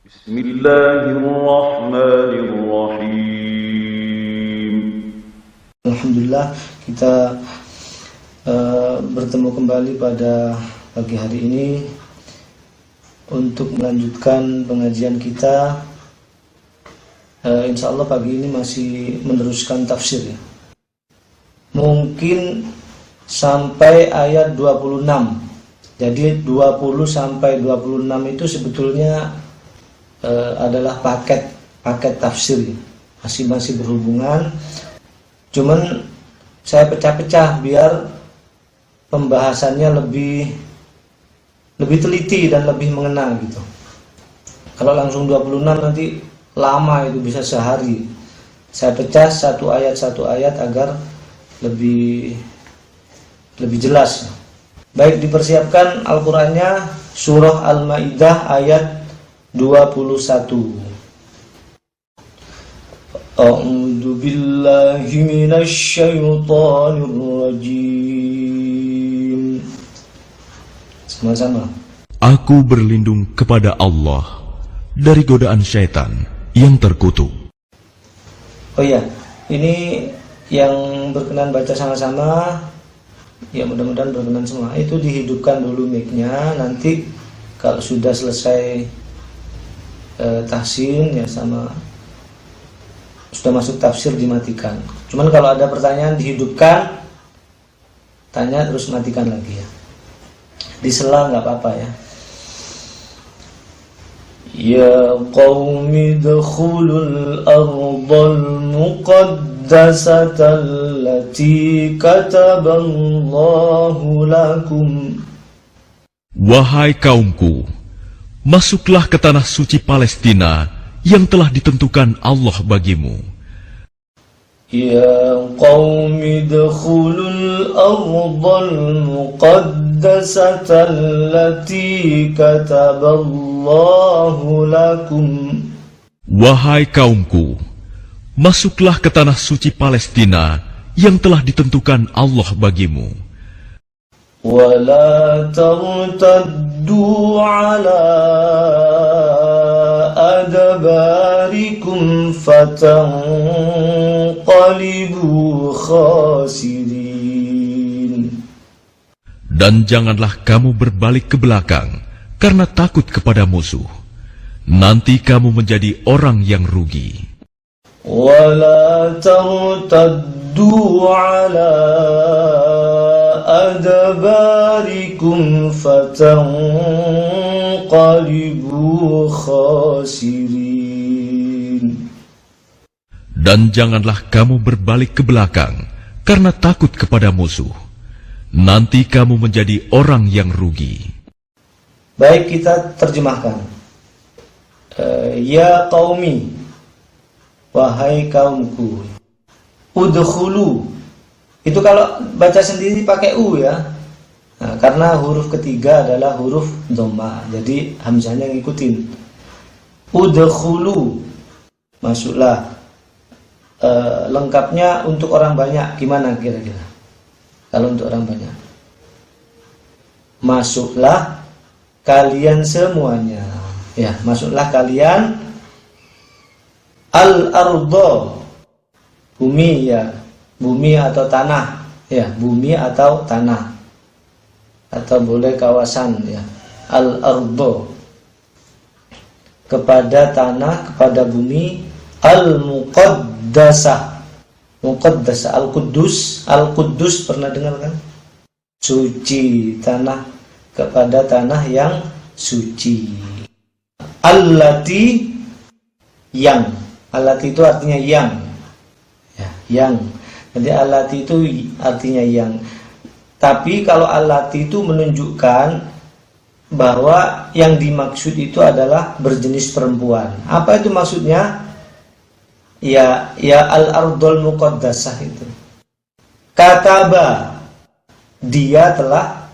Bismillahirrahmanirrahim. Alhamdulillah kita bertemu kembali pada pagi hari ini untuk melanjutkan pengajian kita. Insya Allah pagi ini masih meneruskan tafsir ya. Mungkin sampai ayat 26. Jadi 20 sampai 26 itu sebetulnya adalah paket tafsir ya. Masih berhubungan. Cuman saya pecah-pecah biar pembahasannya lebih teliti dan lebih mengena gitu. Kalau langsung 26 nanti lama, itu bisa sehari. Saya pecah satu ayat agar lebih jelas. Baik, dipersiapkan Al-Qur'annya, surah Al-Maidah ayat 21. A'udzu billahi minasy syaithanir rajim. Sama-sama. Aku berlindung kepada Allah dari godaan syaitan yang terkutuk. Oh iya, ini yang berkenan baca sama-sama, ya mudah-mudahan berkenan semua. Itu dihidupkan dulu mic-nya, nanti kalau sudah selesai tahsin ya sama sudah masuk tafsir dimatikan. Cuman kalau ada pertanyaan dihidupkan, tanya terus matikan lagi ya. Disela nggak apa-apa ya. Ya qaumi dkhulul ardhal muqaddasata allati kataballahu lakum. Wahai kaumku, masuklah ke tanah suci Palestina yang telah ditentukan Allah bagimu. Ya qaumi dkhulul ardhal muqaddasata allati kataballahu lakum. Wahai kaumku, masuklah ke tanah suci Palestina yang telah ditentukan Allah bagimu. Wa la tartaddu ala adbarikum fatanqalibu khasirin. Dan janganlah kamu berbalik ke belakang karena takut kepada musuh. Nanti kamu menjadi orang yang rugi. Wa la tartaddu ala adbarikum fatanqalibu khasirin. Dan janganlah kamu berbalik ke belakang karena takut kepada musuh. Nanti kamu menjadi orang yang rugi. Baik, kita terjemahkan. Ya qaumi, wahai kaumku. Udkhulu, itu kalau baca sendiri pakai u ya. Nah, karena huruf ketiga adalah huruf dhamma, jadi hamzahnya ngikutin. Udkhulu, masuklah. Lengkapnya untuk orang banyak gimana kira-kira? Kalau untuk orang banyak, masuklah kalian semuanya. Ya, masuklah kalian al-ardh, bumi ya, bumi atau tanah ya, bumi atau tanah atau boleh kawasan ya. Al-ardh, kepada tanah, kepada bumi. Al-muqaddasah, muqaddasah, al-quddus pernah dengar kan? Suci, tanah, kepada tanah yang suci. Allati, yang, allati itu artinya yang ya, yang. Jadi allati itu artinya yang. Tapi kalau allati itu menunjukkan bahwa yang dimaksud itu adalah berjenis perempuan. Apa itu maksudnya? Ya al-ardhul muqaddasah itu. Kataba, dia telah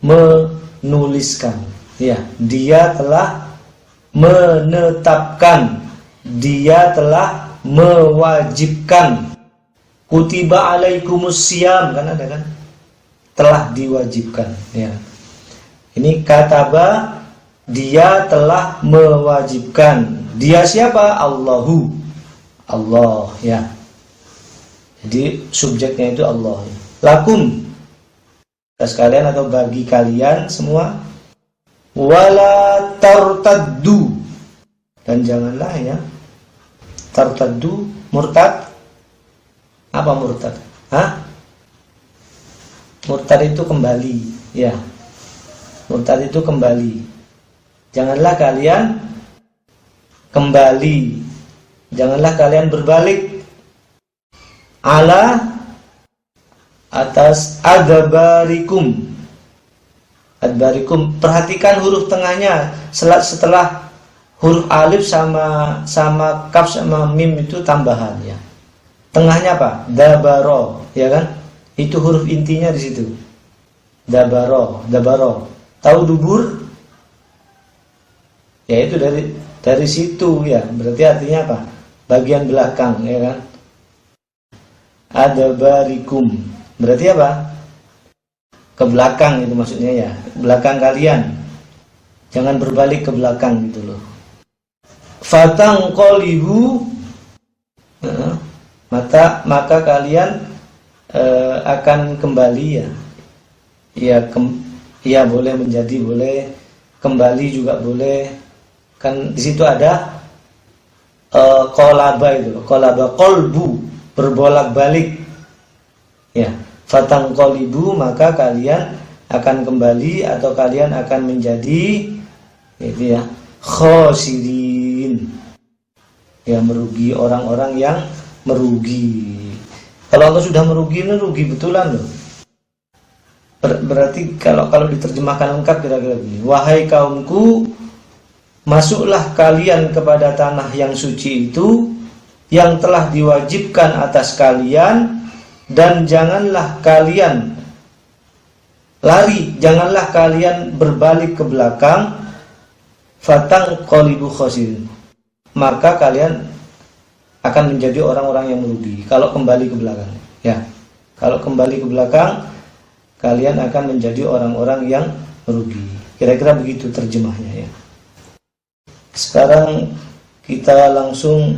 menuliskan. Ya, dia telah menetapkan, dia telah mewajibkan. Kutiba alaikumus siyam, kan ada kan? Telah diwajibkan ya. Ini kataba Dia telah mewajibkan. Dia siapa? Allahu. Allah, ya. Jadi subjeknya itu Allah. Lakum, sekalian atau bagi kalian semua. Wala tartaddu, dan janganlah ya tartaddu, murtad. Apa murtad? Murtad itu kembali, ya. Murtad itu kembali. Janganlah kalian kembali, janganlah kalian berbalik ala atas adbarikum. Adbarikum, perhatikan huruf tengahnya setelah huruf alif sama kaf sama mim itu tambahan ya. Tengahnya apa? Dabaro, ya kan? Itu huruf intinya di situ. Dabaro. Tahu dubur? Ya itu dari situ ya. Berarti artinya apa? Bagian belakang, ya kan? Adbarikum. Berarti apa? Ke belakang itu maksudnya ya. Belakang kalian. Jangan berbalik ke belakang gitu loh. Fatangqalibu, maka kalian akan kembali ya. Ya boleh menjadi, boleh kembali juga boleh. Kan di situ ada qalaba itu, qalaba qalbu, berbolak-balik. Ya, fatangqalibu, maka kalian akan kembali atau kalian akan menjadi itu ya, khosirin. Ya, merugi, orang-orang yang merugi. Kalau Allah sudah merugi, ini rugi betulan loh. Berarti kalau diterjemahkan lengkap kira-kira begini. Wahai kaumku, masuklah kalian kepada tanah yang suci itu, yang telah diwajibkan atas kalian, dan janganlah kalian lari, janganlah kalian berbalik ke belakang. Fatangqalibu khosirin, maka kalian akan menjadi orang-orang yang merugi kalau kembali ke belakang. Ya, kalau kembali ke belakang, kalian akan menjadi orang-orang yang merugi. Kira-kira begitu terjemahnya ya. Sekarang kita langsung,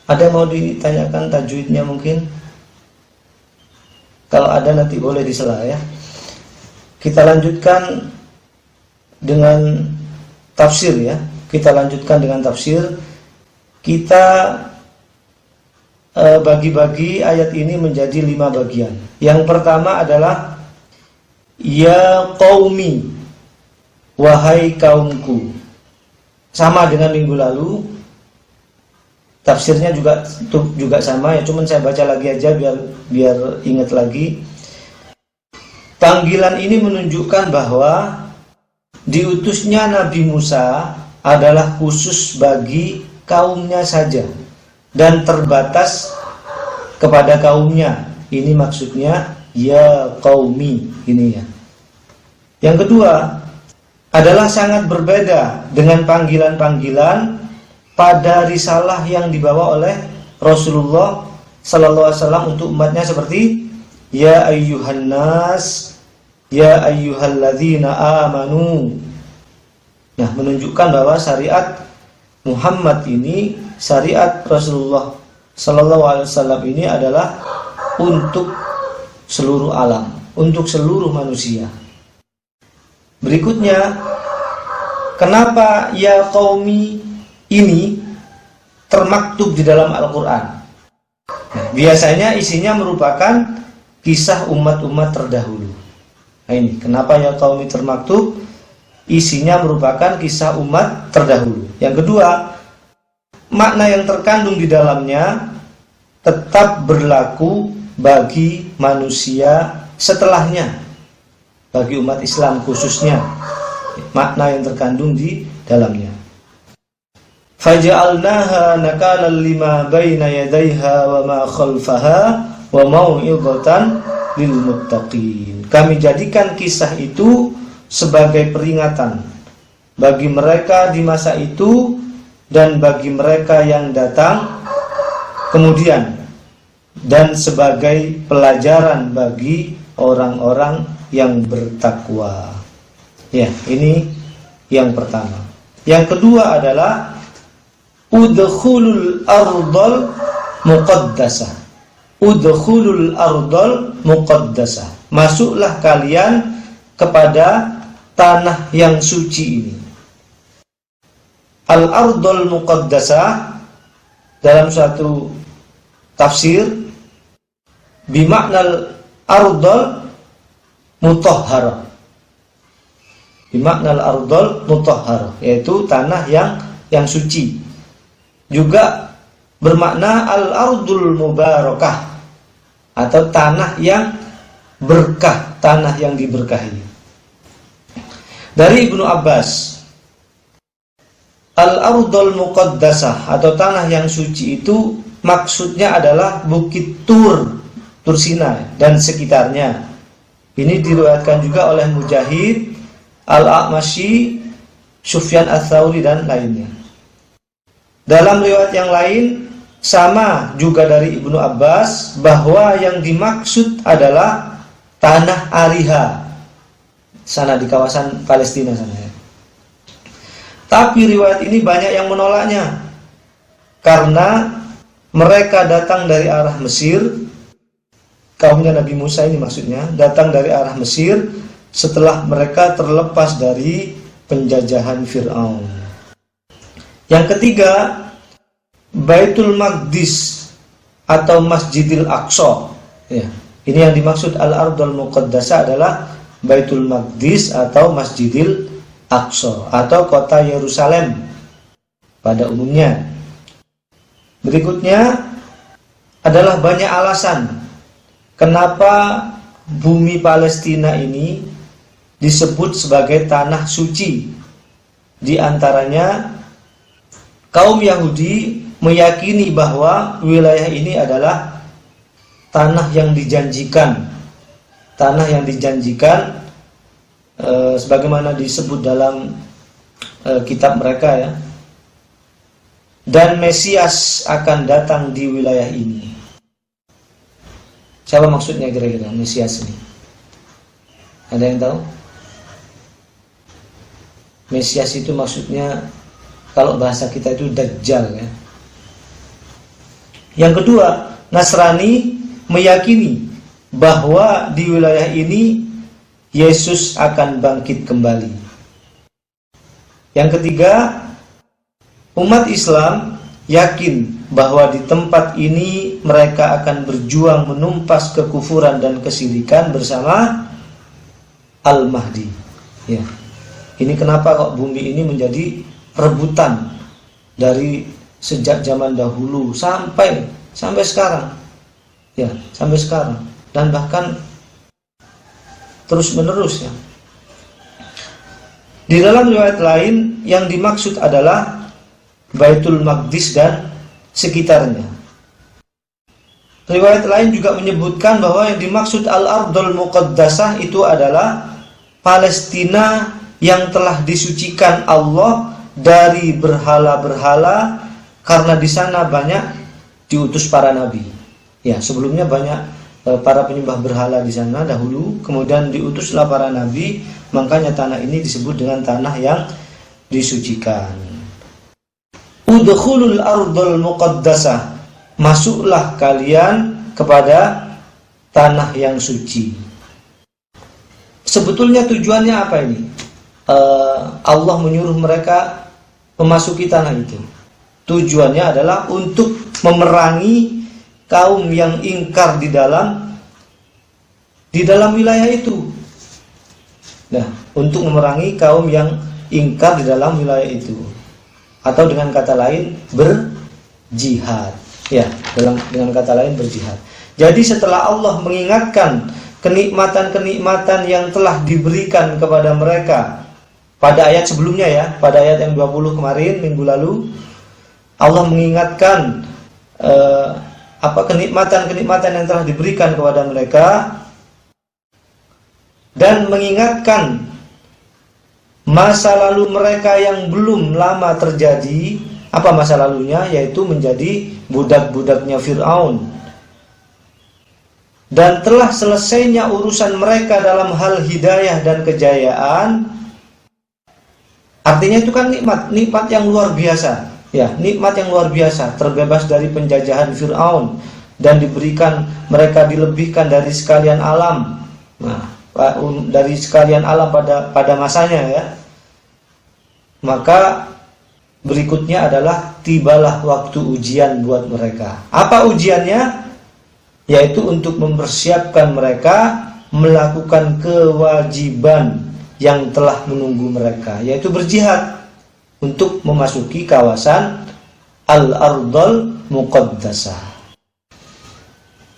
ada yang mau ditanyakan tajwidnya mungkin? Kalau ada nanti boleh disela ya. Kita lanjutkan dengan tafsir ya. Kita lanjutkan dengan tafsir. Kita bagi-bagi ayat ini menjadi 5 bagian. Yang pertama adalah ya qaumi, wahai kaumku. Sama dengan minggu lalu. Tafsirnya juga sama ya, cuman saya baca lagi aja biar ingat lagi. Panggilan ini menunjukkan bahwa diutusnya Nabi Musa adalah khusus bagi kaumnya saja dan terbatas kepada kaumnya. Ini maksudnya ya qaumi ini ya. Yang kedua adalah sangat berbeda dengan panggilan-panggilan pada risalah yang dibawa oleh Rasulullah sallallahu alaihi wasallam untuk umatnya, seperti ya ayyuhan nas, ya ayyuhalladzina amanu. Nah, menunjukkan bahwa syariat Muhammad ini, syariat Rasulullah sallallahu alaihi wasallam ini adalah untuk seluruh alam, untuk seluruh manusia. Berikutnya, kenapa ya qaumi ini termaktub di dalam Al-Quran? Nah, biasanya isinya merupakan kisah umat-umat terdahulu. Nah ini, kenapa ya qaumi termaktub? Isinya merupakan kisah umat terdahulu. Yang kedua, makna yang terkandung di dalamnya tetap berlaku bagi manusia setelahnya, bagi umat Islam khususnya, makna yang terkandung di dalamnya. Faja'alnaha nakalan lima baina yadayha wa ma khalfaha wa mau'izatan lil muttaqin. Kami jadikan kisah itu sebagai peringatan bagi mereka di masa itu dan bagi mereka yang datang kemudian, dan sebagai pelajaran bagi orang-orang yang bertakwa. Ya, ini yang pertama. Yang kedua adalah udkhulul ardal muqaddasah. Udkhulul ardal muqaddasah. Masuklah kalian kepada tanah yang suci ini. Al-ardal muqaddasah dalam suatu tafsir bimaknal ardal mutahharah. Bimaknal ardal mutahharah, yaitu tanah yang suci. Juga bermakna al-ardul mubarakah, atau tanah yang berkah, tanah yang diberkahi. Dari Ibnu Abbas, al-ardul muqaddasah atau tanah yang suci itu maksudnya adalah Bukit Tur Sinai dan sekitarnya. Ini diriwayatkan juga oleh Mujahid, Al-A'masyi, Sufyan Ats-Tsauri dan lainnya. Dalam riwayat yang lain sama juga dari Ibnu Abbas bahwa yang dimaksud adalah tanah Ariha, sana di kawasan Palestina sana ya. Tapi riwayat ini banyak yang menolaknya karena mereka datang dari arah Mesir. Kaumnya Nabi Musa ini maksudnya datang dari arah Mesir setelah mereka terlepas dari penjajahan Fir'aun. Yang ketiga, Baitul Maqdis atau Masjidil Aqsa. Ya, ini yang dimaksud al-ardul muqaddasah adalah Baitul Maqdis atau Masjidil Aqsa atau kota Yerusalem pada umumnya. Berikutnya adalah banyak alasan kenapa bumi Palestina ini disebut sebagai tanah suci. Di antaranya kaum Yahudi meyakini bahwa wilayah ini adalah tanah yang dijanjikan. Tanah yang dijanjikan sebagaimana disebut dalam kitab mereka ya. Dan Mesias akan datang di wilayah ini. Siapa maksudnya kira-kira Mesias ini? Ada yang tahu? Mesias itu maksudnya kalau bahasa kita itu Dajjal ya. Yang kedua, Nasrani meyakini bahwa di wilayah ini Yesus akan bangkit kembali. Yang ketiga, umat Islam yakin bahwa di tempat ini mereka akan berjuang menumpas kekufuran dan kesyirikan bersama Al-Mahdi. Ya. Ini kenapa kok bumi ini menjadi rebutan dari sejak zaman dahulu sampai sekarang. Ya, sampai sekarang dan bahkan terus menerus ya. Di dalam riwayat lain yang dimaksud adalah Baitul Maqdis dan sekitarnya. Riwayat lain juga menyebutkan bahwa yang dimaksud Al-Ardul Muqaddasah itu adalah Palestina yang telah disucikan Allah dari berhala-berhala, karena di sana banyak diutus para nabi. Ya, sebelumnya banyak para penyembah berhala di sana dahulu, kemudian diutuslah para nabi, makanya tanah ini disebut dengan tanah yang disucikan. Udkhulul ardul muqaddasah, masuklah kalian kepada tanah yang suci. Sebetulnya tujuannya apa ini? Allah menyuruh mereka memasuki tanah itu. Tujuannya adalah untuk memerangi kaum yang ingkar di dalam wilayah itu. Nah, untuk memerangi kaum yang ingkar di dalam wilayah itu, atau dengan kata lain berjihad. Ya, dengan kata lain berjihad. Jadi setelah Allah mengingatkan kenikmatan-kenikmatan yang telah diberikan kepada mereka pada ayat sebelumnya ya, pada ayat yang 20 kemarin minggu lalu, Allah mengingatkan kenikmatan-kenikmatan yang telah diberikan kepada mereka dan mengingatkan masa lalu mereka yang belum lama terjadi. Apa masa lalunya? Yaitu menjadi budak-budaknya Fir'aun. Dan telah selesainya urusan mereka dalam hal hidayah dan kejayaan. Artinya itu kan nikmat yang luar biasa. Ya, nikmat yang luar biasa, terbebas dari penjajahan Fir'aun dan diberikan, mereka dilebihkan dari sekalian alam. Nah, dari sekalian alam pada masanya ya. Maka berikutnya adalah tibalah waktu ujian buat mereka. Apa ujiannya? Yaitu untuk mempersiapkan mereka melakukan kewajiban yang telah menunggu mereka, yaitu berjihad untuk memasuki kawasan Al-Ardhul Muqaddasah.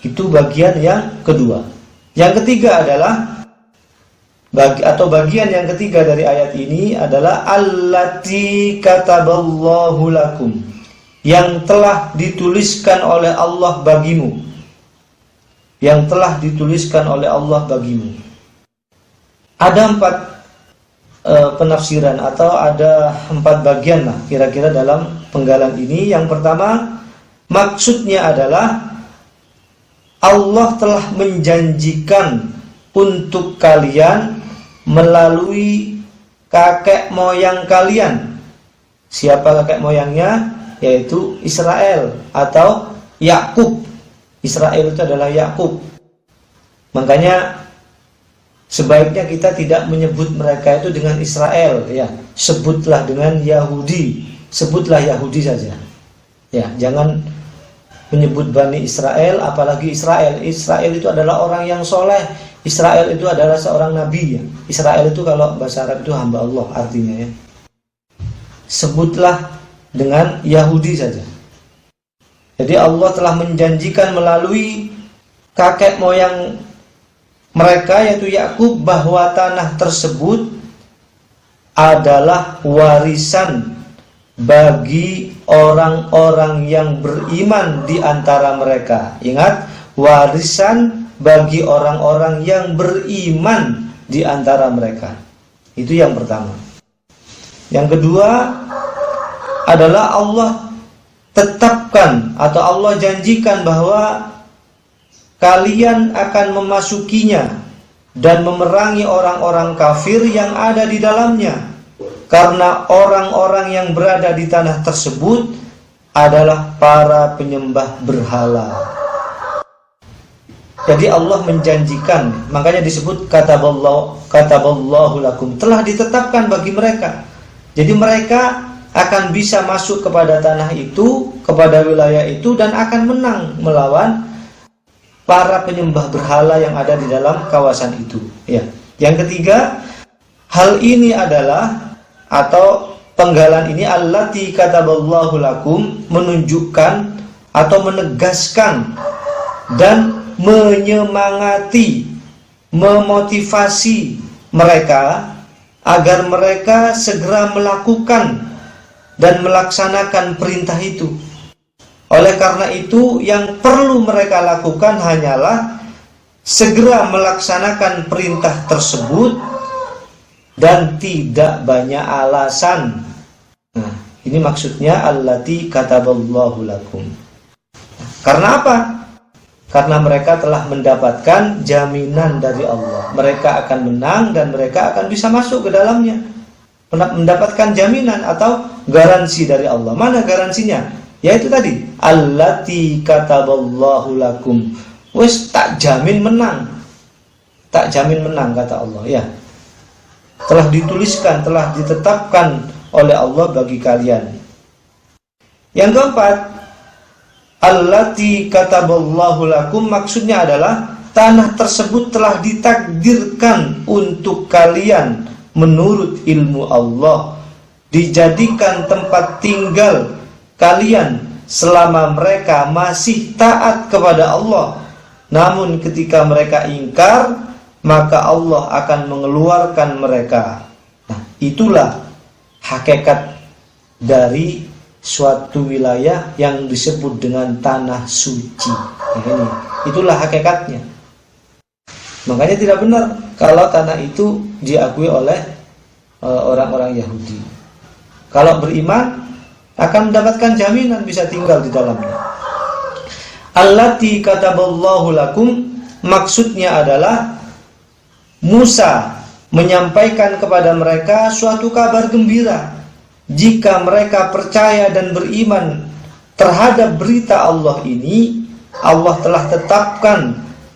Itu bagian yang kedua. Yang ketiga adalah bagian yang ketiga dari ayat ini adalah allati kataballahu lakum, yang telah dituliskan oleh Allah bagimu. Yang telah dituliskan oleh Allah bagimu. Ada 4 penafsiran atau ada 4 bagian lah kira-kira dalam penggalan ini. Yang pertama, maksudnya adalah Allah telah menjanjikan untuk kalian melalui kakek moyang kalian. Siapa kakek moyangnya? Yaitu Israel atau Yakub. Israel itu adalah Yakub. Makanya sebaiknya kita tidak menyebut mereka itu dengan Israel, ya. Sebutlah dengan Yahudi. Sebutlah Yahudi saja. Ya, jangan menyebut Bani Israel, apalagi Israel. Israel itu adalah orang yang soleh. Israel itu adalah seorang nabi, ya. Israel itu kalau bahasa Arab itu hamba Allah artinya, ya. Sebutlah dengan Yahudi saja. Jadi Allah telah menjanjikan melalui kakek moyang mereka yaitu Yakub bahwa tanah tersebut adalah warisan bagi orang-orang yang beriman di antara mereka. Ingat, warisan bagi orang-orang yang beriman di antara mereka. Itu yang pertama. Yang kedua adalah Allah tetapkan atau Allah janjikan bahwa kalian akan memasukinya dan memerangi orang-orang kafir yang ada di dalamnya, karena orang-orang yang berada di tanah tersebut adalah para penyembah berhala. Jadi Allah menjanjikan, makanya disebut kataballahu lakum, telah ditetapkan bagi mereka. Jadi mereka akan bisa masuk kepada tanah itu, kepada wilayah itu, dan akan menang melawan para penyembah berhala yang ada di dalam kawasan itu. Ya. Yang ketiga, hal ini adalah atau penggalan ini allati kataballahu lakum menunjukkan atau menegaskan dan menyemangati, memotivasi mereka agar mereka segera melakukan dan melaksanakan perintah itu. Oleh karena itu, yang perlu mereka lakukan hanyalah segera melaksanakan perintah tersebut dan tidak banyak alasan. Nah, ini maksudnya allati kataballahu lakum. Karena apa? Karena mereka telah mendapatkan jaminan dari Allah. Mereka akan menang dan mereka akan bisa masuk ke dalamnya. Mendapatkan jaminan atau garansi dari Allah. Mana garansinya? Yaitu tadi allati kataballahu lakum. Wes tak jamin menang. Tak jamin menang kata Allah, ya. Telah dituliskan, telah ditetapkan oleh Allah bagi kalian. Yang keempat, allati kataballahu lakum maksudnya adalah tanah tersebut telah ditakdirkan untuk kalian menurut ilmu Allah, dijadikan tempat tinggal kalian selama mereka masih taat kepada Allah. Namun ketika mereka ingkar, maka Allah akan mengeluarkan mereka. Nah, itulah hakikat dari suatu wilayah yang disebut dengan tanah suci. Nah, itulah hakikatnya. Makanya tidak benar kalau tanah itu diakui oleh orang-orang Yahudi. Kalau beriman akan mendapatkan jaminan bisa tinggal di dalamnya. Allati kataballahu lakum maksudnya adalah Musa menyampaikan kepada mereka suatu kabar gembira. Jika mereka percaya dan beriman terhadap berita Allah ini, Allah telah tetapkan,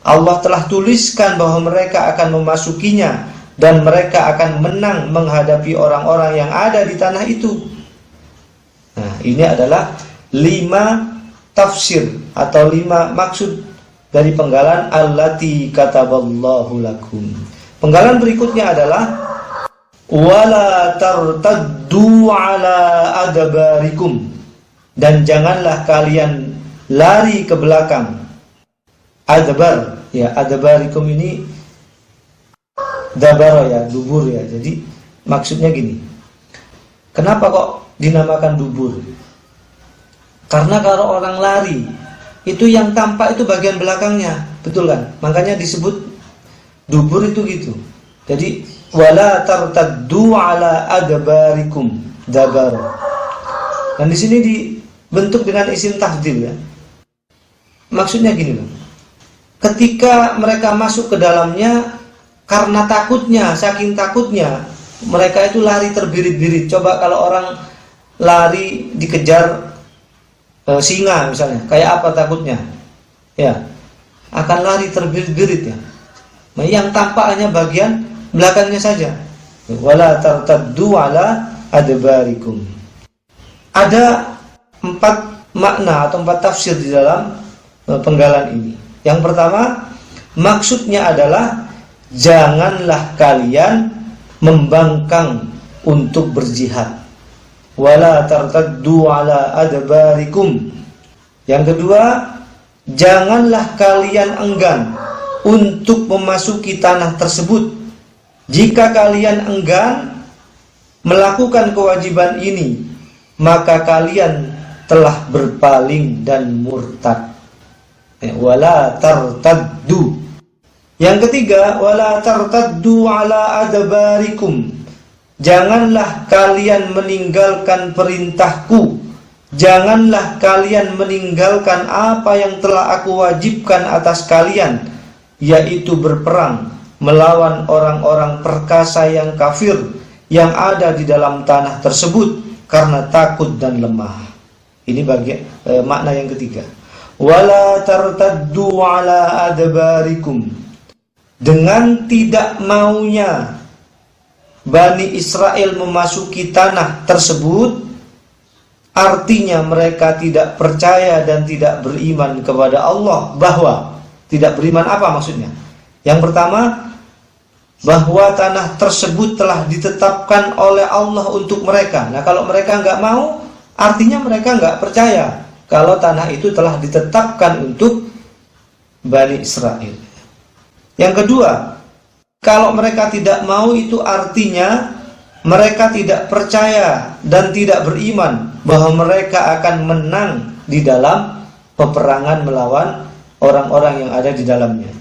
Allah telah tuliskan bahwa mereka akan memasukinya dan mereka akan menang menghadapi orang-orang yang ada di tanah itu. Nah, ini adalah 5 tafsir atau 5 maksud dari penggalan allati kataballahu lakum. Penggalan berikutnya adalah wala tartaddu ala adbarikum, dan janganlah kalian lari ke belakang. Adbar, ya, adbarikum ini dabaro, ya, dubur, ya. Jadi maksudnya gini. Kenapa kok dinamakan dubur? Karena kalau orang lari, itu yang tampak itu bagian belakangnya, betul kan? Makanya disebut dubur itu gitu. Jadi wala tartaddu ala adbarikum, dabar. Dan di sini dibentuk dengan isim tafdil, ya. Maksudnya gini loh. Ketika mereka masuk ke dalamnya, karena takutnya, saking takutnya, mereka itu lari terbirit-birit. Coba kalau orang lari dikejar singa misalnya, kayak apa takutnya? Ya, akan lari terbirit-birit, ya. Nah, yang tampak hanya bagian belakangnya saja. Wala tartaddu ala adbarikum. Ada 4 makna atau 4 tafsir di dalam penggalan ini. Yang pertama, maksudnya adalah janganlah kalian membangkang untuk berjihad. Wala tartaddu ala adbarikum. Yang kedua, janganlah kalian enggan untuk memasuki tanah tersebut. Jika kalian enggan melakukan kewajiban ini, maka kalian telah berpaling dan murtad. Wala tartaddu. Yang ketiga, wala tartaddu ala adbarikum. Janganlah kalian meninggalkan perintahku. Janganlah kalian meninggalkan apa yang telah aku wajibkan atas kalian, yaitu berperang melawan orang-orang perkasa yang kafir yang ada di dalam tanah tersebut karena takut dan lemah. Ini bagian makna yang ketiga. Wala tartaddu ala adbarikum. Dengan tidak maunya Bani Israel memasuki tanah tersebut, artinya mereka tidak percaya dan tidak beriman kepada Allah. Bahwa tidak beriman apa maksudnya? Yang pertama, bahwa tanah tersebut telah ditetapkan oleh Allah untuk mereka. Nah, kalau mereka nggak mau, artinya mereka nggak percaya kalau tanah itu telah ditetapkan untuk Bani Israel. Yang kedua, kalau mereka tidak mau, itu artinya mereka tidak percaya dan tidak beriman bahwa mereka akan menang di dalam peperangan melawan orang-orang yang ada di dalamnya.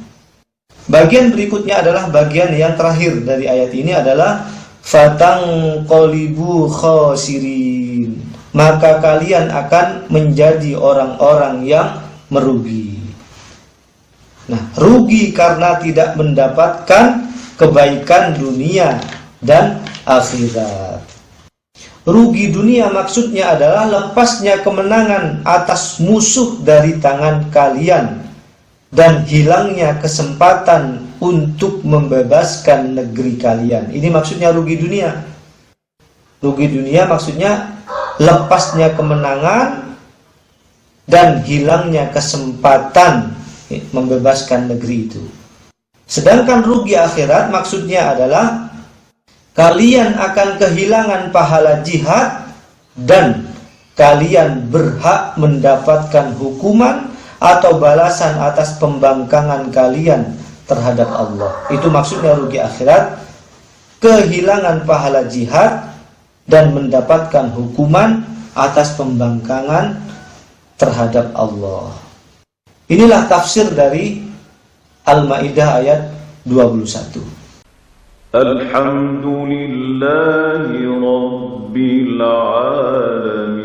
Bagian berikutnya adalah bagian yang terakhir dari ayat ini adalah fatanqalibu khasirin. Maka kalian akan menjadi orang-orang yang merugi. Nah, rugi karena tidak mendapatkan kebaikan dunia dan akhirat. Rugi dunia maksudnya adalah lepasnya kemenangan atas musuh dari tangan kalian dan hilangnya kesempatan untuk membebaskan negeri kalian. Ini maksudnya rugi dunia. Rugi dunia maksudnya lepasnya kemenangan dan hilangnya kesempatan membebaskan negeri itu. Sedangkan rugi akhirat maksudnya adalah kalian akan kehilangan pahala jihad dan kalian berhak mendapatkan hukuman atau balasan atas pembangkangan kalian terhadap Allah. Itu maksudnya rugi akhirat, kehilangan pahala jihad dan mendapatkan hukuman atas pembangkangan terhadap Allah. Inilah tafsir dari Al-Maidah ayat 21. Alhamdulillahi Rabbil Alamin.